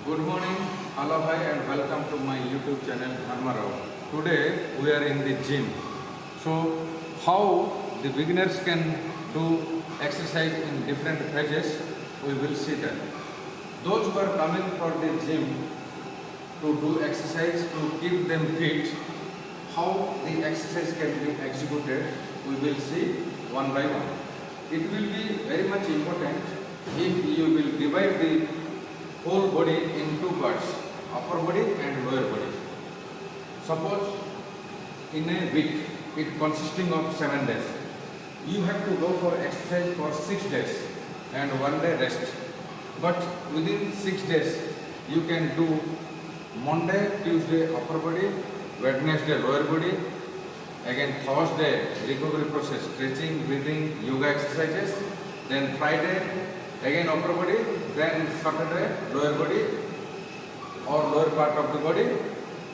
Good morning, aloha and welcome to my YouTube channel Harmarao. Today we are in the gym. So how the beginners can do exercise in different phases, we will see that. Those who are coming for the gym to do exercise to keep them fit, how the exercise can be executed, we will see one by one. It will be very much important if you will divide the whole body in two parts, upper body and lower body. Suppose in a week, it consisting of 7 days. You have to go for exercise for 6 days and 1 day rest. But within 6 days, you can do Monday, Tuesday upper body, Wednesday lower body, again Thursday recovery process, stretching, breathing, yoga exercises, then Friday again upper body, then Saturday lower body or lower part of the body,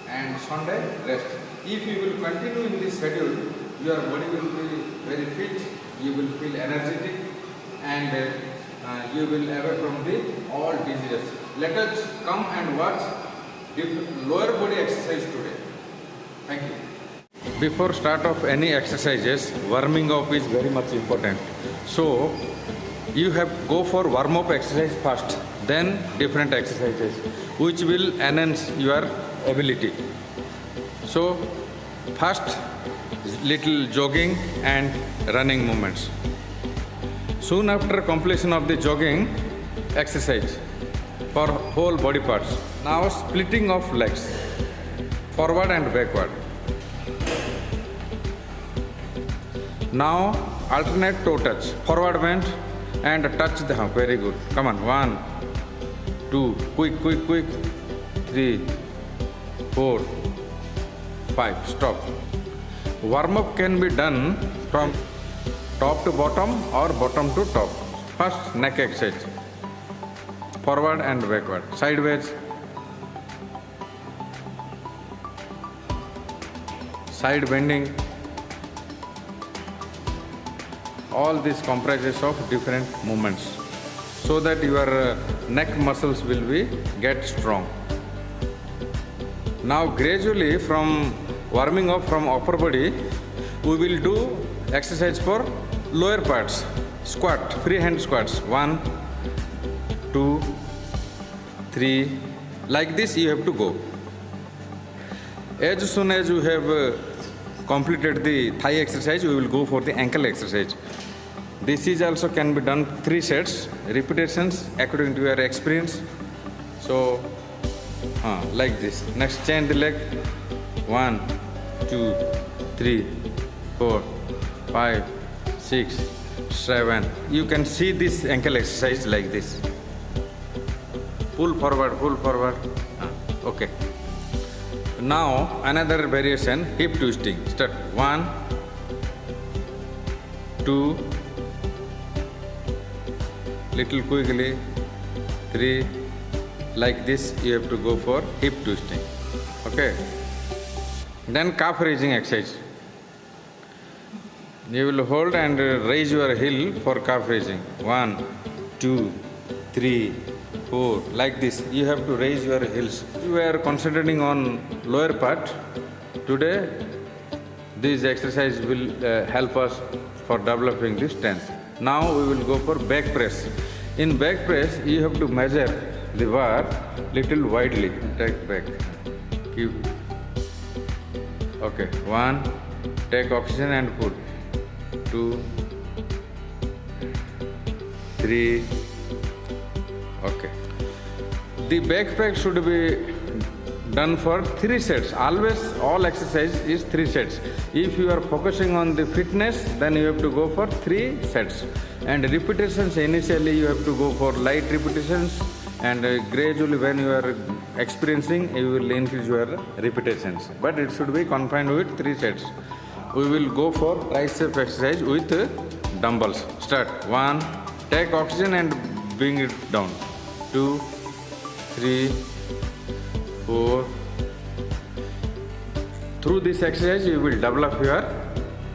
and Sunday rest. If you will continue in this schedule, your body will be very fit, you will feel energetic, and you will away from the all diseases. Let us come and watch the lower body exercise today. Thank you. Before start of any exercises, warming up is very much important. So you have go for warm up exercise first, then different exercises which will enhance your ability. So first little jogging and running movements. Soon after completion of the jogging exercise for whole body parts. Now splitting of legs, forward and backward. Now alternate toe touch, forward bend and touch the hump. Very good. Come on. 1, 2, quick, 3, 4, 5. Stop. Warm up can be done from top to bottom or bottom to top. First neck exercise, forward and backward, sideways, side bending. All this comprises of different movements so that your neck muscles will be get strong. Now gradually from warming up from upper body, we will do exercise for lower parts. Squat, free hand squats. 1, 2, 3. Like this you have to go. As soon as you have completed the thigh exercise, we will go for the ankle exercise. This is also can be done 3 sets, repetitions according to your experience. So, like this. Next, chain the leg. 1, 2, 3, 4, 5, 6, 7. You can see this ankle exercise like this. Pull forward, pull forward. Okay. Now another variation, hip twisting. Start. 1, 2, little quickly, 3. Like this you have to go for hip twisting. Okay. Then calf raising exercise. You will hold and raise your heel for calf raising. 1, 2, 3, 4. Like this you have to raise your heels. We are concentrating on lower part. Today this exercise will help us for developing this strength. Now we will go for back press. In back press you have to measure the bar little widely. Take back. Keep. Okay. 1. Take oxygen and pull. 2, 3. Okay. The back press should be done for 3 sets. Always all exercise is 3 sets. If you are focusing on the fitness, then you have to go for 3 sets. And repetitions, initially you have to go for light repetitions, and gradually when you are experiencing, you will increase your repetitions. But it should be confined with 3 sets. We will go for tricep exercise with dumbbells. Start. 1. Take oxygen and bring it down. 2, 3, 4. Through this exercise, you will develop your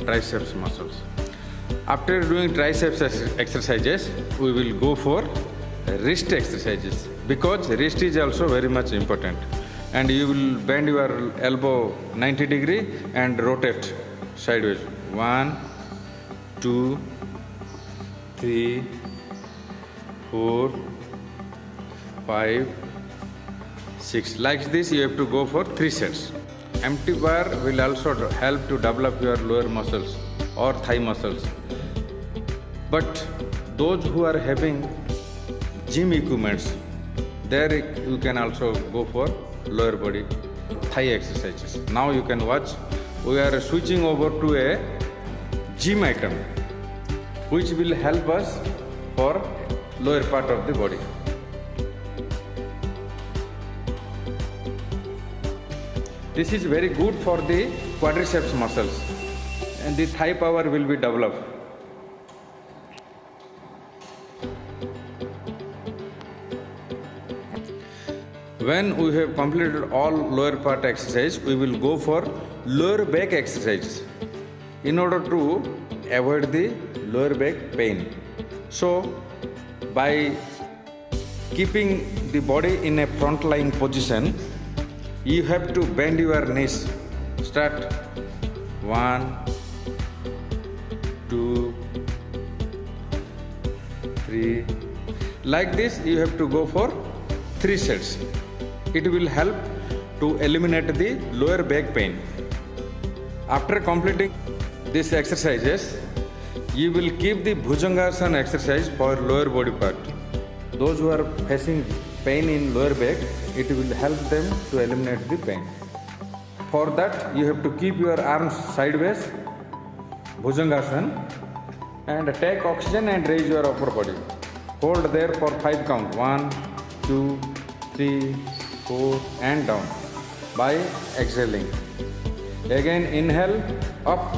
triceps muscles. After doing triceps exercises, we will go for wrist exercises. because wrist is also very much important. And you will bend your elbow 90 degree and rotate sideways. 1, 2, 3, 4, 5, 6. Like this you have to go for 3 sets. Empty bar will also help to develop your lower muscles or thigh muscles. But those who are having gym equipments, there you can also go for lower body thigh exercises. Now you can watch, we are switching over to a gym item which will help us for lower part of the body. This is very good for the quadriceps muscles and the thigh power will be developed. When we have completed all lower part exercise, we will go for lower back exercise in order to avoid the lower back pain. So, by keeping the body in a front lying position, you have to bend your knees. Start 1, 2, 3. Like this, you have to go for 3 sets. It will help to eliminate the lower back pain. After completing these exercises, you will keep the Bhujangasana exercise for lower body part. Those who are facing pain in lower back, it will help them to eliminate the pain. For that, you have to keep your arms sideways, Bhujangasana, and take oxygen and raise your upper body. Hold there for 5 count. 1, 2, 3, 4 and down by exhaling. Again inhale, up,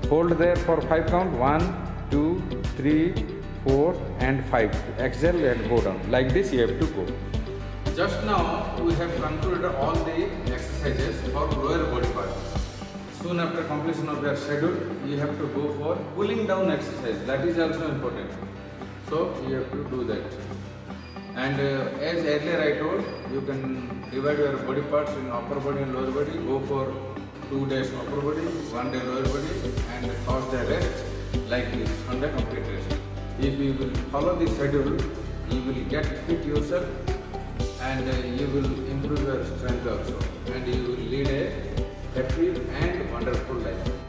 hold there for 5 count. 1, 2, 3, 4 and 5. Exhale and go down. Like this you have to go. Just now we have concluded all the exercises for lower body part. Soon after completion of your schedule, you have to go for cooling down exercise. That is also important. So you have to do that. And as earlier I told, you can divide your body parts in upper body and lower body. Go for 2 days upper body, 1 day lower body, and Thursday rest, like this, Sunday complete rest. If you will follow this schedule, you will get fit yourself and you will improve your strength also, and you will lead a happy and wonderful life.